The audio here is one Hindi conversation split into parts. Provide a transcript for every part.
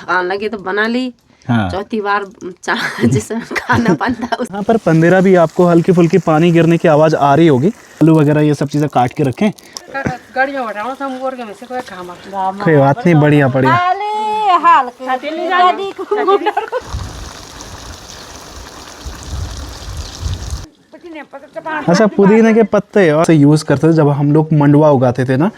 थकान लगी तो बना ली। हाँ। चौथी बार जिसमें खाना बनता है यहाँ पर पंदेरा भी आपको हल्की फुल्की पानी गिरने की आवाज़ आ रही होगी। आलू वगैरह ये सब चीज़ें काट के रखें। कोई बात नहीं, बढ़िया बढ़िया। अच्छा, पुदीने के पत्ते और से यूज़ करते थे जब हम लोग मंडुआ उगाते थे ना,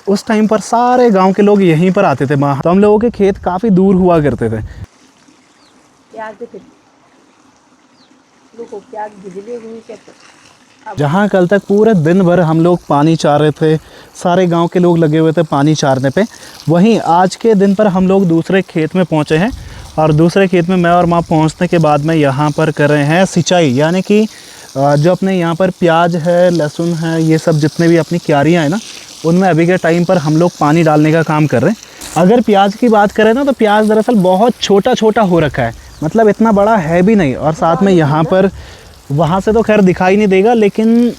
उस टाइम पर सारे गांव के लोग यहीं पर आते थे। तो हम लोगों के खेत काफ़ी दूर हुआ करते थे। जहाँ कल तक पूरे दिन भर हम लोग पानी चार रहे थे, सारे गांव के लोग लगे हुए थे पानी चारने पे, वहीं आज के दिन पर हम लोग दूसरे खेत में पहुँचे हैं। और दूसरे खेत में मैं और माँ पहुँचने के बाद में यहाँ पर कर रहे हैं सिंचाई, यानी कि जो अपने यहाँ पर प्याज है, लहसुन है, ये सब जितने भी अपनी क्यारियाँ हैं ना, उनमें अभी के टाइम पर हम लोग पानी डालने का काम कर रहे हैं। अगर प्याज की बात करें ना, तो प्याज दरअसल बहुत छोटा छोटा हो रखा है, मतलब इतना बड़ा है भी नहीं। और साथ में यहाँ पर, वहाँ से तो खैर दिखाई नहीं देगा, लेकिन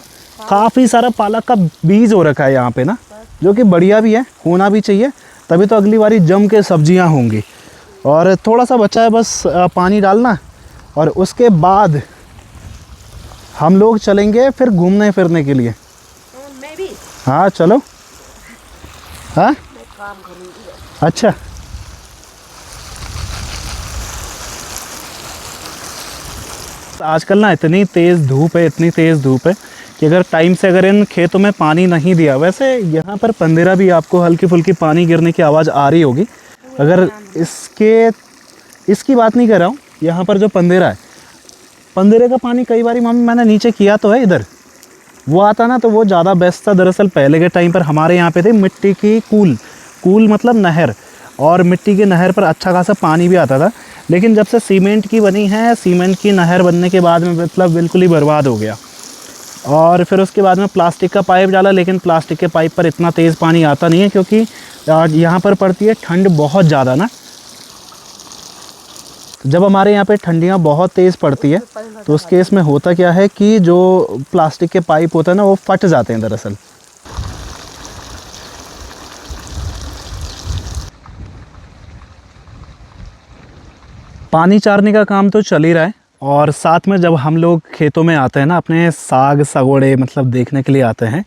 काफ़ी सारा पालक का बीज हो रखा है यहाँ पे ना, जो कि बढ़िया भी है, होना भी चाहिए, तभी तो अगली बारी जम के सब्जियाँ होंगी। और थोड़ा सा बचा है बस पानी डालना, और उसके बाद हम लोग चलेंगे फिर घूमने फिरने के लिए। मैं भी। हाँ चलो। हाँ काम करूँगी। अच्छा, आजकल ना इतनी तेज़ धूप है, इतनी तेज़ धूप है कि अगर टाइम से अगर इन खेतों में पानी नहीं दिया, वैसे यहाँ पर पंदेरा भी आपको हल्की फुल्की पानी गिरने की आवाज़ आ रही होगी। अगर इसकी बात नहीं कर रहा हूँ, यहाँ पर जो पंदेरा है, पंदेरे का पानी कई बार मम्मी मैंने नीचे किया तो है, इधर वो आता ना, तो वो ज़्यादा बेस्ट था। दरअसल पहले के टाइम पर हमारे यहाँ पे थे मिट्टी की कूल मतलब नहर, और मिट्टी की नहर पर अच्छा खासा पानी भी आता था। लेकिन जब से सीमेंट की बनी है, सीमेंट की नहर बनने के बाद में मतलब बिल्कुल ही बर्बाद हो गया। और फिर उसके बाद में प्लास्टिक का पाइप डाला, लेकिन प्लास्टिक के पाइप पर इतना तेज़ पानी आता नहीं है, क्योंकि यहाँ पर पड़ती है ठंड बहुत ज़्यादा ना। जब हमारे यहाँ पे ठंडियाँ बहुत तेज़ पड़ती है, तो उस केस में होता क्या है कि जो प्लास्टिक के पाइप होते हैं ना, वो फट जाते हैं दरअसल। पानी चारने का काम तो चल ही रहा है, और साथ में जब हम लोग खेतों में आते हैं ना, अपने साग सगोड़े मतलब देखने के लिए आते हैं,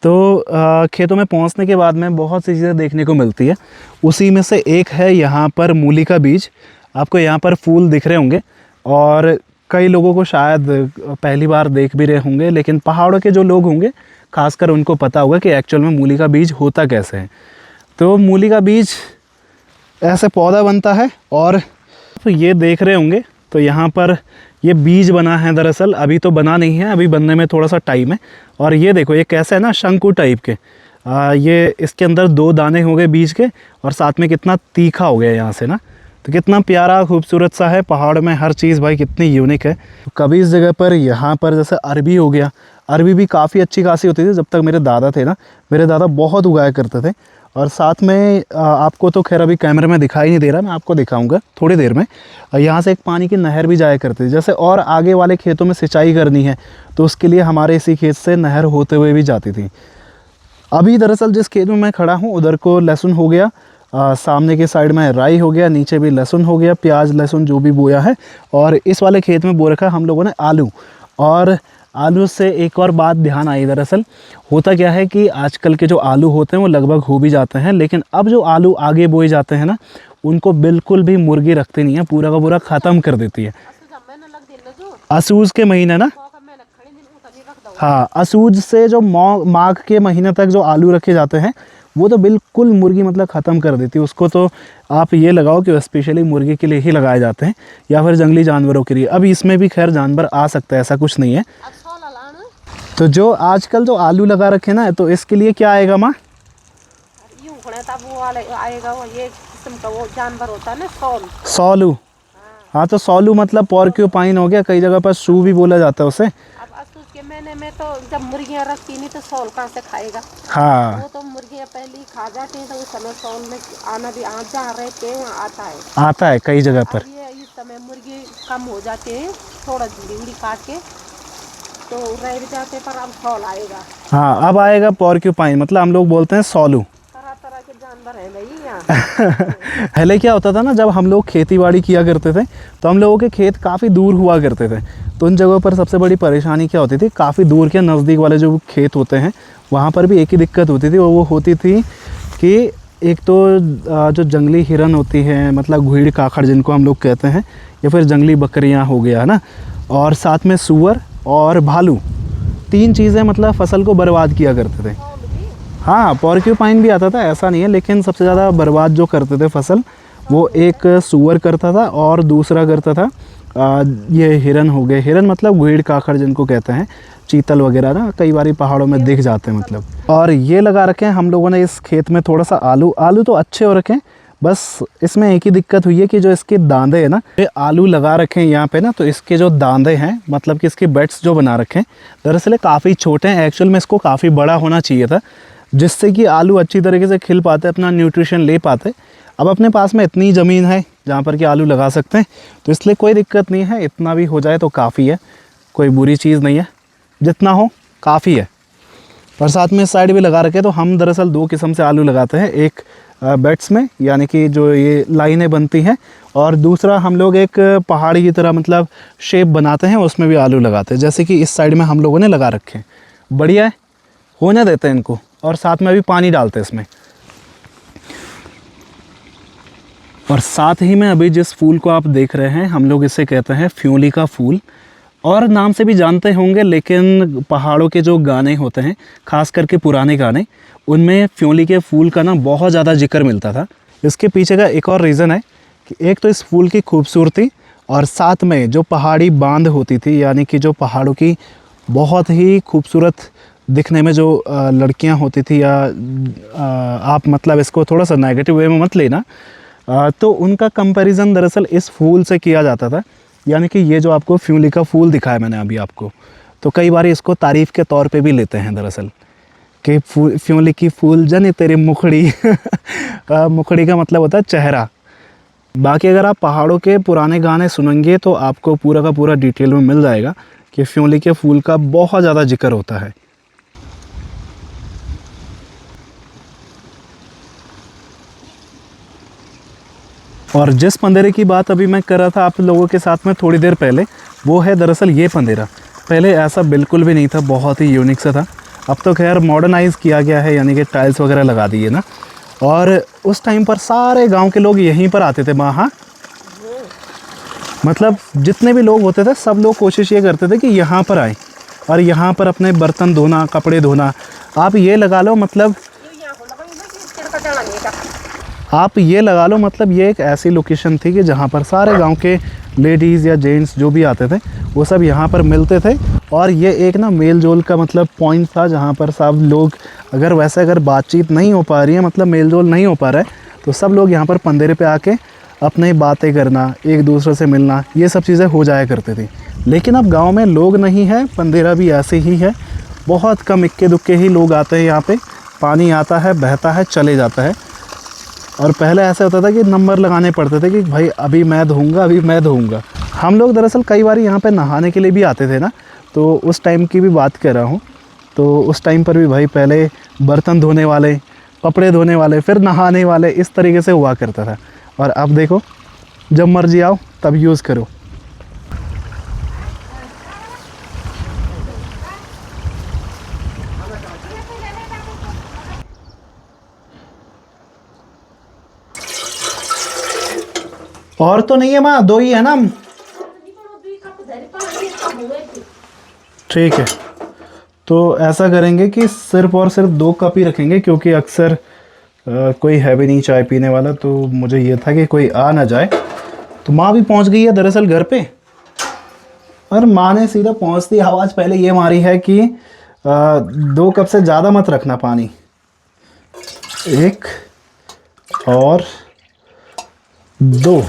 तो खेतों में पहुंचने के बाद में बहुत सी चीज़ें देखने को मिलती है। उसी में से एक है यहाँ पर मूली का बीज। आपको यहाँ पर फूल दिख रहे होंगे, और कई लोगों को शायद पहली बार देख भी रहे होंगे, लेकिन पहाड़ों के जो लोग होंगे खासकर उनको पता होगा कि एक्चुअल में मूली का बीज होता कैसे है। तो मूली का बीज ऐसे पौधा बनता है, और तो ये देख रहे होंगे, तो यहाँ पर ये बीज बना है। दरअसल अभी तो बना नहीं है, अभी बनने में थोड़ा सा टाइम है। और ये देखो, ये कैसे है ना, शंकु टाइप के, ये इसके अंदर 2 दाने हो गए बीज के, और साथ में कितना तीखा हो गया यहाँ से ना, तो कितना प्यारा खूबसूरत सा है। पहाड़ में हर चीज़ भाई कितनी यूनिक है। कभी इस जगह पर, यहाँ पर जैसे अरबी हो गया, अरबी भी काफ़ी अच्छी खासी होती थी जब तक मेरे दादा थे ना, मेरे दादा बहुत उगाया करते थे। और साथ में आपको तो खैर अभी कैमरे में दिखाई नहीं दे रहा, मैं आपको दिखाऊंगा थोड़ी देर में। यहाँ से एक पानी की नहर भी जाया करती थी, जैसे और आगे वाले खेतों में सिंचाई करनी है तो उसके लिए हमारे इसी खेत से नहर होते हुए भी जाती थी। अभी दरअसल जिस खेत में मैं खड़ा हूँ, उधर को लहसुन हो गया, सामने के साइड में राई हो गया, नीचे भी लहसुन हो गया, प्याज लहसुन जो भी बोया है। और इस वाले खेत में बो रखा है हम लोगों ने आलू। और आलू से एक और बात ध्यान आई, दरअसल होता क्या है कि आजकल के जो आलू होते हैं वो लगभग हो भी जाते हैं, लेकिन अब जो आलू आगे बोए जाते हैं ना, उनको बिल्कुल भी मुर्गी रखती नहीं है, पूरा का पूरा ख़त्म कर देती है। असूज के महीने ना, हाँ, असूज से जो माघ के महीने तक जो आलू रखे जाते हैं, वो तो बिल्कुल मुर्गी मतलब ख़त्म कर देती है उसको। तो आप ये लगाओ कि स्पेशली मुर्गी के लिए ही लगाए जाते हैं, या फिर जंगली जानवरों के लिए। अब इसमें भी खैर जानवर आ सकता है, ऐसा कुछ नहीं है। तो जो आजकल जो आलू लगा रखे ना, तो इसके लिए क्या आएगा माँ? आएगा ये किस्म का वो जानवर होता है ना, सोलू। हाँ, तो सोलू मतलब पोर्क्यूपाइन हो गया, कई जगह पर सू भी बोला जाता है उसे। के महीने में तो जब मुर्गियां रखती नहीं तो सौल कहाँ से खाएगा। हाँ, वो तो मुर्गियां पहले ही खा जाती हैं, तो उस समय सौल में आना भी जहाँ रहते हैं वहाँ आता है कई जगह पर। ये इस समय मुर्गी कम हो जाते हैं, थोड़ा झिंगड़ी काट के तो रह भी जाते, पर अब सौल आएगा। हाँ, अब आएगा पोर्क्यूपाइन, मतलब हम लोग बोलते हैं सोलू। तरह तरह के जानवर पहले क्या होता था ना, जब हम लोग खेती बाड़ी किया करते थे तो हम लोगों के खेत काफ़ी दूर हुआ करते थे। तो उन जगहों पर सबसे बड़ी परेशानी क्या होती थी, काफ़ी दूर के नज़दीक वाले जो खेत होते हैं वहाँ पर भी एक ही दिक्कत होती थी, और वो होती थी कि एक तो जो जंगली हिरन होती है, मतलब घुइड़ काखड़ जिनको हम लोग कहते हैं, या फिर जंगली बकरियाँ हो गया है ना, और साथ में सूअर और भालू, 3 चीज़ें मतलब फसल को बर्बाद किया करते थे। हाँ, पॉर्क्यूपाइन भी आता था, ऐसा नहीं है, लेकिन सबसे ज़्यादा बर्बाद जो करते थे फसल, वो एक सूअर करता था और दूसरा करता था ये हिरन हो गए। हिरन मतलब घुइड़ काखड़ जिनको कहते हैं, चीतल वगैरह ना कई बारी पहाड़ों में दिख जाते हैं मतलब। और ये लगा रखे हैं हम लोगों ने इस खेत में थोड़ा सा आलू तो अच्छे हो रखे हैं, बस इसमें एक ही दिक्कत हुई है कि जो इसके दांदे हैं ना, ये आलू लगा रखे हैं यहाँ पे ना, तो इसके जो दांदे हैं, मतलब कि इसके बेड्स जो बना रखे हैं, दरअसल काफ़ी छोटे हैं। एक्चुअल में इसको काफ़ी बड़ा होना चाहिए था, जिससे कि आलू अच्छी तरीके से खिल पाते, अपना न्यूट्रिशन ले पाते। अब अपने पास में इतनी ज़मीन है जहाँ पर कि आलू लगा सकते हैं, तो इसलिए कोई दिक्कत नहीं है, इतना भी हो जाए तो काफ़ी है, कोई बुरी चीज़ नहीं है, जितना हो काफ़ी है। और साथ में साइड भी लगा रखे, तो हम दरअसल 2 किस्म से आलू लगाते हैं, एक बेड्स में यानी कि जो ये लाइनें बनती हैं, और दूसरा हम लोग एक पहाड़ी की तरह मतलब शेप बनाते हैं, उसमें भी आलू लगाते हैं, जैसे कि इस साइड में हम लोगों ने लगा रखे हैं। बढ़िया है, होने देते हैं इनको, और साथ में भी पानी डालते हैं इसमें। और साथ ही में अभी जिस फूल को आप देख रहे हैं, हम लोग इसे कहते हैं फ्योली का फूल, और नाम से भी जानते होंगे, लेकिन पहाड़ों के जो गाने होते हैं, ख़ास करके पुराने गाने, उनमें फ्योली के फूल का ना बहुत ज़्यादा जिक्र मिलता था। इसके पीछे का एक और रीज़न है कि एक तो इस फूल की खूबसूरती, और साथ में जो पहाड़ी बांध होती थी, यानी कि जो पहाड़ों की बहुत ही खूबसूरत दिखने में जो लड़कियां होती थी, या आप मतलब इसको थोड़ा सा नेगेटिव वे में मत लेना, तो उनका कंपैरिजन दरअसल इस फूल से किया जाता था। यानी कि ये जो आपको फ्योली का फूल दिखाया मैंने अभी आपको, तो कई बार इसको तारीफ़ के तौर पे भी लेते हैं दरअसल, कि फ्योली की फूल जने तेरी मुखड़ी मुखड़ी का मतलब होता है चेहरा। बाकी अगर आप पहाड़ों के पुराने गाने सुनेंगे तो आपको पूरा का पूरा डिटेल में मिल जाएगा कि फ्योली के फूल का बहुत ज़्यादा जिक्र होता है। और जिस पंदेरे की बात अभी मैं कर रहा था आप लोगों के साथ में थोड़ी देर पहले, वो है दरअसल ये पंदेरा। पहले ऐसा बिल्कुल भी नहीं था, बहुत ही यूनिक सा था। अब तो खैर मॉडर्नाइज़ किया गया है, यानी कि टाइल्स वगैरह लगा दिए ना। और उस टाइम पर सारे गांव के लोग यहीं पर आते थे। हाँ, मतलब जितने भी लोग होते थे सब लोग कोशिश ये करते थे कि यहाँ पर आए और यहाँ पर अपने बर्तन धोना, कपड़े धोना। आप ये लगा लो मतलब ये एक ऐसी लोकेशन थी कि जहाँ पर सारे गांव के लेडीज़ या जेंट्स जो भी आते थे वो सब यहाँ पर मिलते थे। और ये एक ना मेल जोल का मतलब पॉइंट था, जहाँ पर सब लोग अगर बातचीत नहीं हो पा रही है, मतलब मेल जोल नहीं हो पा रहा है, तो सब लोग यहाँ पर पंदेरे पे आके अपने बातें करना, एक दूसरे से मिलना, ये सब चीज़ें हो जाया करती थी। लेकिन अब गाँव में लोग नहीं है, पंदेरा भी ऐसे ही है, बहुत कम इक्के दुक्के ही लोग आते हैं यहाँ पर। पानी आता है, बहता है, चले जाता है। और पहले ऐसा होता था कि नंबर लगाने पड़ते थे कि भाई अभी मैं धोऊंगा। हम लोग दरअसल कई बार यहाँ पे नहाने के लिए भी आते थे ना, तो उस टाइम की भी बात कर रहा हूँ। तो उस टाइम पर भी भाई पहले बर्तन धोने वाले, कपड़े धोने वाले, फिर नहाने वाले, इस तरीके से हुआ करता था। और अब देखो, जब मर्जी आओ तब यूज़ करो। और तो नहीं है माँ, 2 ही है ना। ठीक है, तो ऐसा करेंगे कि सिर्फ और सिर्फ 2 कप ही रखेंगे, क्योंकि अक्सर कोई है भी नहीं चाय पीने वाला, तो मुझे ये था कि कोई आ ना जाए। तो माँ भी पहुंच गई है दरअसल घर पे, और माँ ने सीधा पहुंचती आवाज़ पहले ये मारी है कि 2 कप से ज़्यादा मत रखना पानी, 1 और 2।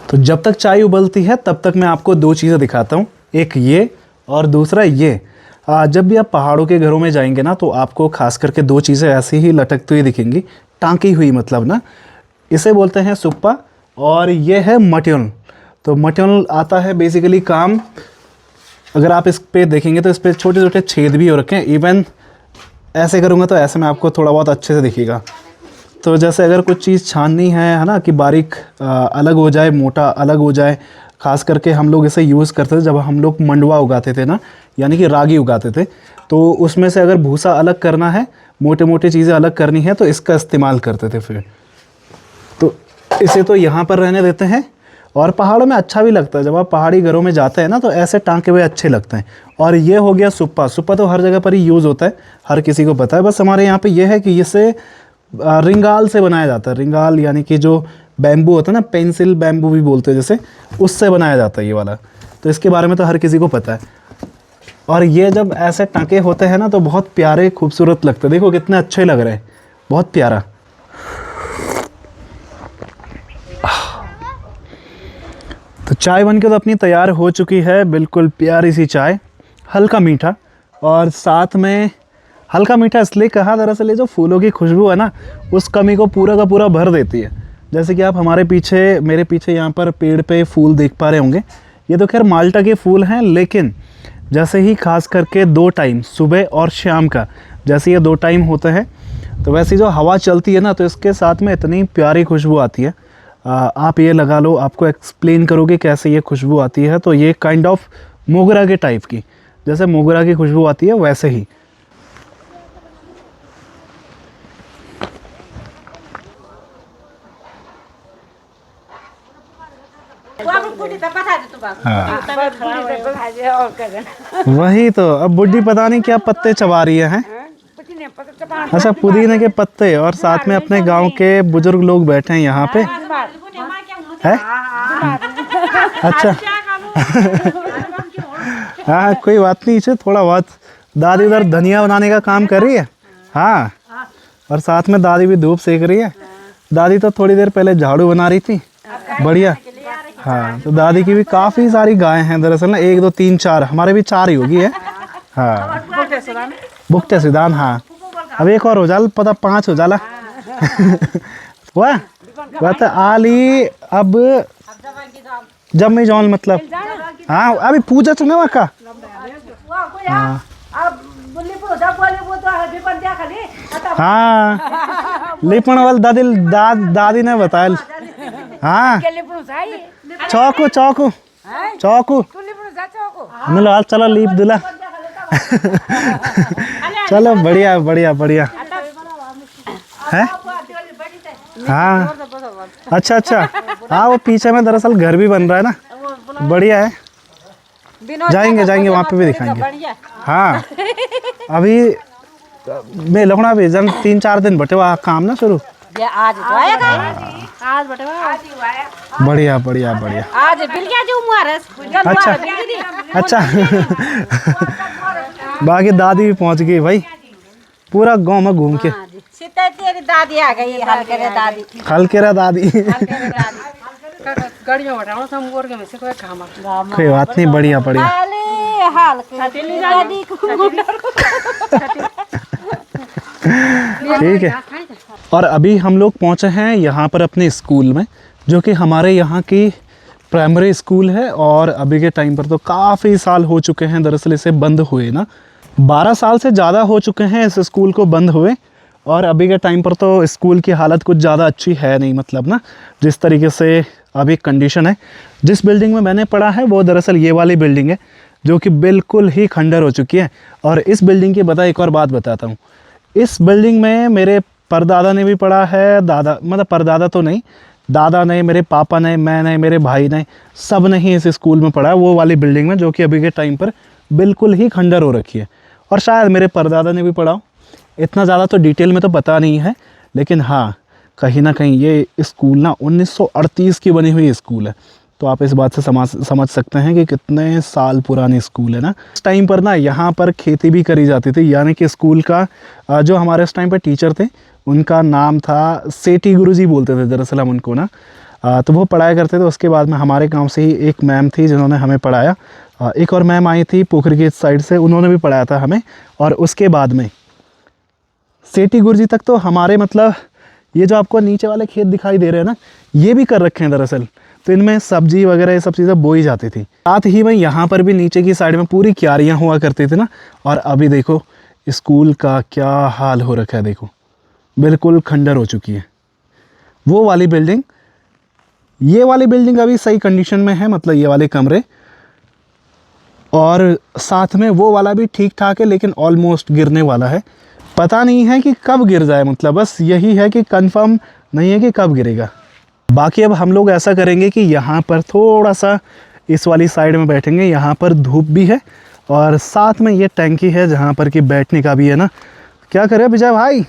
तो जब तक चाय उबलती है तब तक मैं आपको 2 चीज़ें दिखाता हूँ, एक ये और दूसरा ये। जब भी आप पहाड़ों के घरों में जाएंगे ना, तो आपको खास करके 2 चीज़ें ऐसी ही लटकती हुई दिखेंगी, टाँकी हुई मतलब ना। इसे बोलते हैं सुप्पा, और ये है मट्योल। तो मट्योल आता है बेसिकली काम, अगर आप इस पे देखेंगे तो इस पर छोटे छोटे छेद भी हो रखे हैं। इवन ऐसे करूँगा तो ऐसे में आपको थोड़ा बहुत अच्छे से दिखेगा। तो जैसे अगर कुछ चीज़ छाननी है ना, कि बारीक अलग हो जाए, मोटा अलग हो जाए, ख़ास करके हम लोग इसे यूज़ करते थे जब हम लोग मंडवा उगाते थे ना, यानी कि रागी उगाते थे, तो उसमें से अगर भूसा अलग करना है, मोटे मोटे चीज़ें अलग करनी है, तो इसका इस्तेमाल करते थे फिर। तो इसे तो यहाँ पर रहने देते हैं। और पहाड़ों में अच्छा भी लगता है, जब आप पहाड़ी घरों में जाते हैं ना, तो ऐसे टांके हुए अच्छे लगते हैं। और ये हो गया सुप्पा। सुप्पा तो हर जगह पर ही यूज़ होता है, हर किसी को पता है। बस हमारे यहाँ पे ये है कि इसे रिंगाल से बनाया जाता है। रिंगाल यानी कि जो बैम्बू होता है ना, पेंसिल बैम्बू भी बोलते हैं जैसे, उससे बनाया जाता है ये वाला। तो इसके बारे में तो हर किसी को पता है। और ये जब ऐसे टांके होते हैं ना, तो बहुत प्यारे खूबसूरत लगते हैं। देखो कितने अच्छे लग रहे हैं, बहुत प्यारा। तो चाय बनके तो अपनी तैयार हो चुकी है, बिल्कुल प्यारी सी चाय, हल्का मीठा। और साथ में हल्का मीठा इसलिए कहा, दरअसल ये जो फूलों की खुशबू है ना, उस कमी को पूरा का पूरा भर देती है। जैसे कि आप हमारे पीछे, मेरे पीछे यहाँ पर पेड़ पे फूल देख पा रहे होंगे। ये तो खैर माल्टा के फूल हैं, लेकिन जैसे ही खास करके 2 टाइम, सुबह और शाम का, जैसे ये 2 टाइम होते हैं, तो वैसे जो हवा चलती है ना, तो इसके साथ में इतनी प्यारी खुशबू आती है। आप ये लगा लो, आपको एक्सप्लेन करोगे कैसे ये खुशबू आती है। तो ये काइंड ऑफ मोगरा के टाइप की, जैसे मोगरा की खुशबू आती है वैसे ही। हाँ। वही तो, अब बुढ़ी पता नहीं क्या पत्ते चबा रही है। अच्छा, पुदीने के पत्ते। और साथ में अपने गांव के बुजुर्ग लोग बैठे हैं यहाँ पे, है? अच्छा। हाँ, कोई बात नहीं, इसे थोड़ा बहुत। दादी उधर धनिया बनाने का काम कर रही है। हाँ, और साथ में दादी भी धूप सेक रही है। दादी तो थोड़ी देर पहले झाड़ू बना रही थी। बढ़िया। हाँ, तो दादी की भी काफ़ी सारी गायें हैं दरअसल ना, 1 2 3 4, हमारे भी 4 ही होगी है। हाँ, बुकटे सिदान। हाँ, अब एक और हो जाला, पता 5 हो जाला। वाह, बात आली अब जब मैं जाऊँ, मतलब हाँ, अभी पूजा चुने वहाँ का। हाँ, हाँ, लिपण वाल दादी ने बताया। हाँ, चौकू चौकू चौकू मिलो, हाल चलो लीप दूल्हा। चलो बढ़िया बढ़िया बढ़िया है। हाँ, अच्छा अच्छा। हाँ, वो पीछे में दरअसल घर भी बन रहा है ना, बढ़िया है। जाएंगे जाएंगे वहाँ पे भी दिखाएंगे। हाँ, अभी मैं लखना भी जन 3 4 दिन बटे वहाँ काम ना शुरू। आज तो आएगा, आज बटे बढ़िया बढ़िया बढ़िया। आज बिल गया जो मुआरस। अच्छा अच्छा। बाकी दादी भी पहुँच गई भाई, पूरा गांव में घूम के। सीता तेरी दादी आ गई, हलकेरा दादी। हलकेरा दादी। गाड़ियों में सब मोर के में से कोई काम कोई बात नहीं, बढ़िया बढ़िया। ठीक है। और अभी हम लोग पहुंचे हैं यहाँ पर अपने स्कूल में, जो कि हमारे यहाँ की प्राइमरी स्कूल है। और अभी के टाइम पर तो काफ़ी साल हो चुके हैं दरअसल इसे बंद हुए ना, 12 साल से ज़्यादा हो चुके हैं इस स्कूल को बंद हुए। और अभी के टाइम पर तो स्कूल की हालत कुछ ज़्यादा अच्छी है नहीं, मतलब ना जिस तरीके से अभी कंडीशन है। जिस बिल्डिंग में मैंने पढ़ा है वो दरअसल ये वाली बिल्डिंग है, जो कि बिल्कुल ही खंडर हो चुकी है। और इस बिल्डिंग की एक और बात बताता हूँ। इस बिल्डिंग में मेरे परदादा ने भी पढ़ा है, दादा मतलब परदादा तो नहीं, दादा ने, मेरे पापा ने, मैंने, मेरे भाई ने, सब ने ही इस स्कूल में पढ़ा है, वो वाली बिल्डिंग में, जो कि अभी के टाइम पर बिल्कुल ही खंडर हो रखी है। और शायद मेरे परदादा ने भी पढ़ा हो, इतना ज़्यादा तो डिटेल में तो पता नहीं है, लेकिन हाँ कहीं ना कहीं ये स्कूल ना 1938 की बनी हुई स्कूल है। तो आप इस बात से समझ सकते हैं कि कितने साल पुरानी स्कूल है ना। इस टाइम पर ना यहाँ पर खेती भी करी जाती थी, यानी कि स्कूल का जो हमारे उस टाइम पर टीचर थे, उनका नाम था सेठी गुरुजी बोलते थे दरअसल हम उनको ना। तो वो पढ़ाया करते थे। उसके बाद में हमारे गांव से ही एक मैम थी जिन्होंने हमें पढ़ाया। एक और मैम आई थी पोखरी के साइड से, उन्होंने भी पढ़ाया था हमें। और उसके बाद में सेठी गुरुजी तक तो हमारे, मतलब ये जो आपको नीचे वाले खेत दिखाई दे रहे हैं ना, ये भी कर रखे हैं दरअसल। तो इनमें सब्जी वगैरह ये सब चीज़ें बोई जाती थी। साथ ही में यहाँ पर भी नीचे की साइड में पूरी क्यारियाँ हुआ करती थी ना। और अभी देखो स्कूल का क्या हाल हो रखा है, देखो बिल्कुल खंडर हो चुकी है। वो वाली बिल्डिंग, ये वाली बिल्डिंग अभी सही कंडीशन में है, मतलब ये वाले कमरे, और साथ में वो वाला भी ठीक ठाक है लेकिन ऑलमोस्ट गिरने वाला है। पता नहीं है कि कब गिर जाए, मतलब बस यही है कि कंफर्म नहीं है कि कब गिरेगा। बाकी अब हम लोग ऐसा करेंगे कि यहाँ पर थोड़ा सा इस वाली साइड में बैठेंगे, यहाँ पर धूप भी है और साथ में ये टैंकी है जहाँ पर कि बैठने का भी है ना। क्या करे विजय भाई?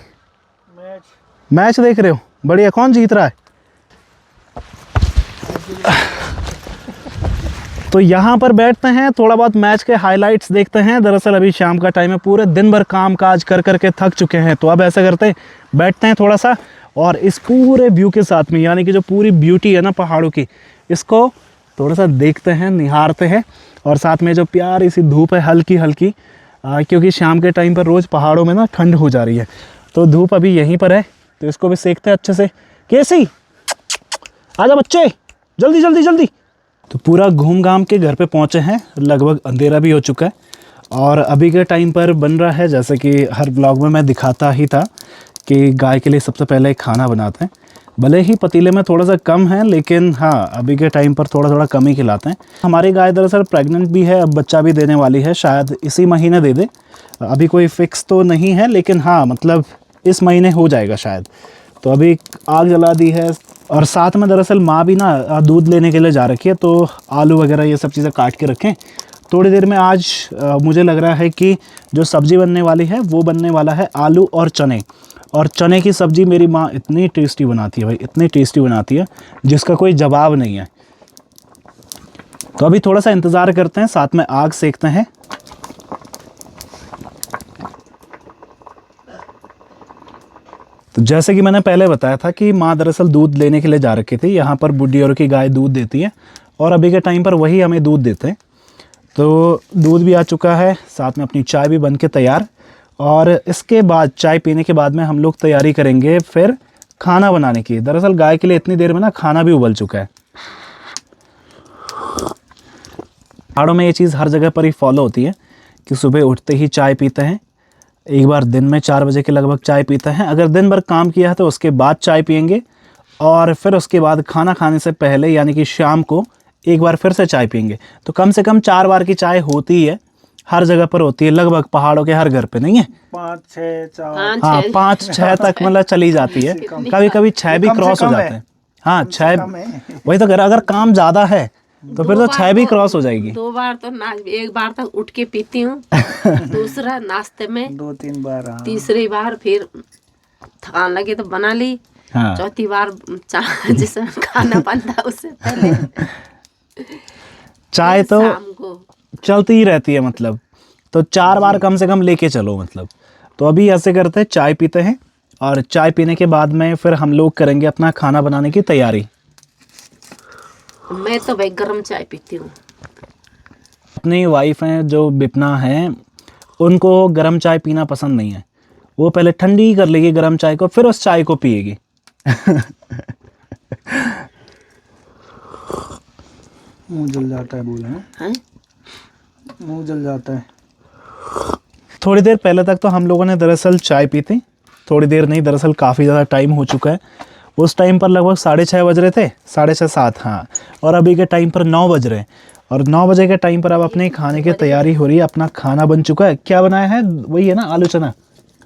मैच देख रहे हो? बढ़िया। कौन जीत रहा है? तो यहाँ पर बैठते हैं, थोड़ा बहुत मैच के हाइलाइट्स देखते हैं। दरअसल अभी शाम का टाइम है, पूरे दिन भर काम काज कर करके थक चुके हैं, तो अब ऐसा करते हैं बैठते हैं थोड़ा सा और इस पूरे व्यू के साथ में, यानी कि जो पूरी ब्यूटी है ना पहाड़ों की, इसको थोड़ा सा देखते हैं, निहारते हैं। और साथ में जो प्यारी सी धूप है हल्की हल्की, क्योंकि शाम के टाइम पर रोज़ पहाड़ों में ना ठंड हो जा रही है, तो धूप अभी यहीं पर है, तो इसको भी सेकते हैं अच्छे से। कैसी आजा बच्चे, जल्दी जल्दी जल्दी। तो पूरा घूम घाम के घर पे पहुँचे हैं, लगभग अंधेरा भी हो चुका है और अभी के टाइम पर बन रहा है, जैसे कि हर ब्लॉग में मैं दिखाता ही था कि गाय के लिए सबसे पहले खाना बनाते हैं। भले ही पतीले में थोड़ा सा कम है, लेकिन हाँ अभी के टाइम पर थोड़ा थोड़ा कम ही खिलाते हैं। हमारी गाय दरअसल प्रेग्नेंट भी है, अब बच्चा भी देने वाली है, शायद इसी महीने दे दे। अभी कोई फिक्स तो नहीं है, लेकिन हाँ मतलब इस महीने हो जाएगा शायद। तो अभी आग जला दी है और साथ में दरअसल माँ भी ना दूध लेने के लिए जा रखी है, तो आलू वगैरह ये सब चीज़ें काट के रखें। थोड़ी देर में आज मुझे लग रहा है कि जो सब्ज़ी बनने वाली है वो बनने वाला है आलू और चने। और चने की सब्ज़ी मेरी माँ इतनी टेस्टी बनाती है भाई, इतनी टेस्टी बनाती है जिसका कोई जवाब नहीं है। तो अभी थोड़ा सा इंतज़ार करते हैं, साथ में आग सेकते हैं। तो जैसे कि मैंने पहले बताया था कि माँ दरअसल दूध लेने के लिए जा रखी थी। यहाँ पर बुड्ढी और की गाय दूध देती है और अभी के टाइम पर वही हमें दूध देते हैं। तो दूध भी आ चुका है, साथ में अपनी चाय भी बन के तैयार। और इसके बाद चाय पीने के बाद में हम लोग तैयारी करेंगे फिर खाना बनाने की। दरअसल गाय के लिए इतनी देर में ना खाना भी उबल चुका है। पहाड़ों में ये चीज़ हर जगह पर ही फॉलो होती है कि सुबह उठते ही चाय पीते हैं। एक बार दिन में 4 बजे के लगभग चाय पीते हैं। अगर दिन भर काम किया है तो उसके बाद चाय पियेंगे और फिर उसके बाद खाना खाने से पहले यानी कि शाम को एक बार फिर से चाय पियेंगे। तो कम से कम 4 बार की चाय होती है, हर जगह पर होती है, लगभग पहाड़ों के हर घर पे नहीं है। 5-6 तक मतलब चली जाती है, कभी कभी 6 भी क्रॉस हो जाते हैं। हाँ 6 वही तो, अगर काम ज़्यादा है तो फिर तो 6 भी क्रॉस हो जाएगी। 2 बार तो एक बार तक उठ के पीती हूँ, दूसरा नाश्ते में 2-3 बार, तीसरी बार फिर थकान लगे तो बना ली, हाँ। चौथी बार जिसमें खाना बनता उससे पहले चाय तो शाम को चलती ही रहती है मतलब, तो 4 बार कम से कम लेके चलो मतलब। तो अभी ऐसे करते हैं, चाय पीते हैं और चाय पीने के बाद में फिर हम लोग करेंगे अपना खाना बनाने की तैयारी। मैं तो भाई गर्म चाय पीती हूँ। अपनी वाइफ हैं जो बिपना है, उनको गर्म चाय पीना पसंद नहीं है। वो पहले ठंडी कर लेगी गर्म चाय को, फिर उस चाय को पिएगी। मुंह जल जाता है बोले हैं? मुंह जल जाता है। थोड़ी देर पहले तक तो हम लोगों ने दरअसल चाय पी थी, थोड़ी देर नहीं दरअसल काफ़ी ज़्यादा टाइम हो चुका है। उस टाइम पर लगभग 6:30 बज रहे थे, 6:30-7 हाँ, और अभी के टाइम पर 9 बज रहे हैं। और 9 बजे के टाइम पर अब अपने खाने की तैयारी हो रही है। अपना खाना बन चुका है। क्या बनाया है? वही है ना, आलू चना।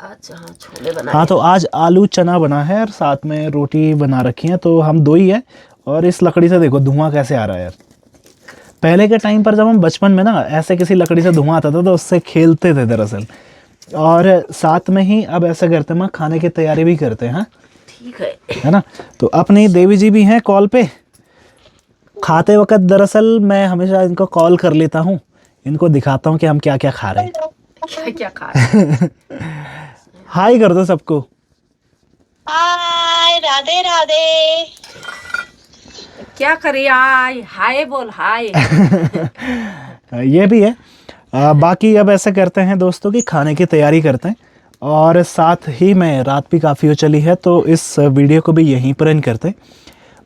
आज हाँ छोले बनाए। हाँ तो आज आलू चना बना है और साथ में रोटी बना रखी है। तो हम 2 ही है और इस लकड़ी से देखो धुआं कैसे आ रहा है यार। पहले के टाइम पर जब हम बचपन में ना ऐसे किसी लकड़ी से धुआं आता था तो उससे खेलते थे दरअसल। और साथ में ही अब ऐसा करते हैं, खाने की तैयारी भी करते हैं। हाँ ठीक है ना। तो अपनी देवी जी भी हैं कॉल पे। खाते वक्त दरअसल मैं हमेशा इनको कॉल कर लेता हूँ, इनको दिखाता हूँ कि हम क्या क्या खा रहे हैं। क्या क्या खा रहे हैं? हाय कर दो सबको। हाय, राधे राधे। क्या करिए, हाय हाय बोल हाय। ये भी है। बाकी अब ऐसा करते हैं दोस्तों कि खाने की तैयारी करते हैं और साथ ही में रात भी काफ़ी हो चली है, तो इस वीडियो को भी यहीं पर एंड करते हैं।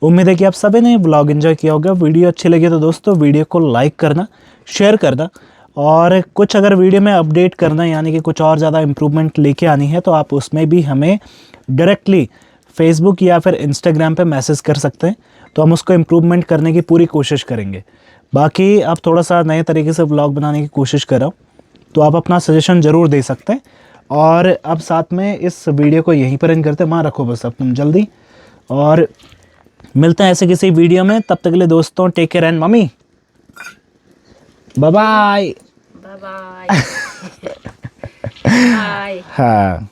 उम्मीद है कि आप सभी ने ब्लॉग एंजॉय किया होगा। वीडियो अच्छी लगी तो दोस्तों वीडियो को लाइक करना, शेयर करना, और कुछ अगर वीडियो में अपडेट करना यानी कि कुछ और ज़्यादा इम्प्रूवमेंट लेके आनी है तो आप उसमें भी हमें डायरेक्टली फेसबुक या फिर इंस्टाग्राम पे मैसेज कर सकते हैं, तो हम उसको इम्प्रूवमेंट करने की पूरी कोशिश करेंगे। बाकी अब थोड़ा सा नए तरीके से व्लॉग बनाने की कोशिश कर रहा हूँ, तो आप अपना सजेशन ज़रूर दे सकते हैं। और अब साथ में इस वीडियो को यहीं पर एंड करते हैं। वहाँ रखो बस अब तुम जल्दी, और मिलते हैं ऐसे किसी वीडियो में। तब तक के लिए दोस्तों take care and mummy bye bye. Bye bye. Bye. हाँ।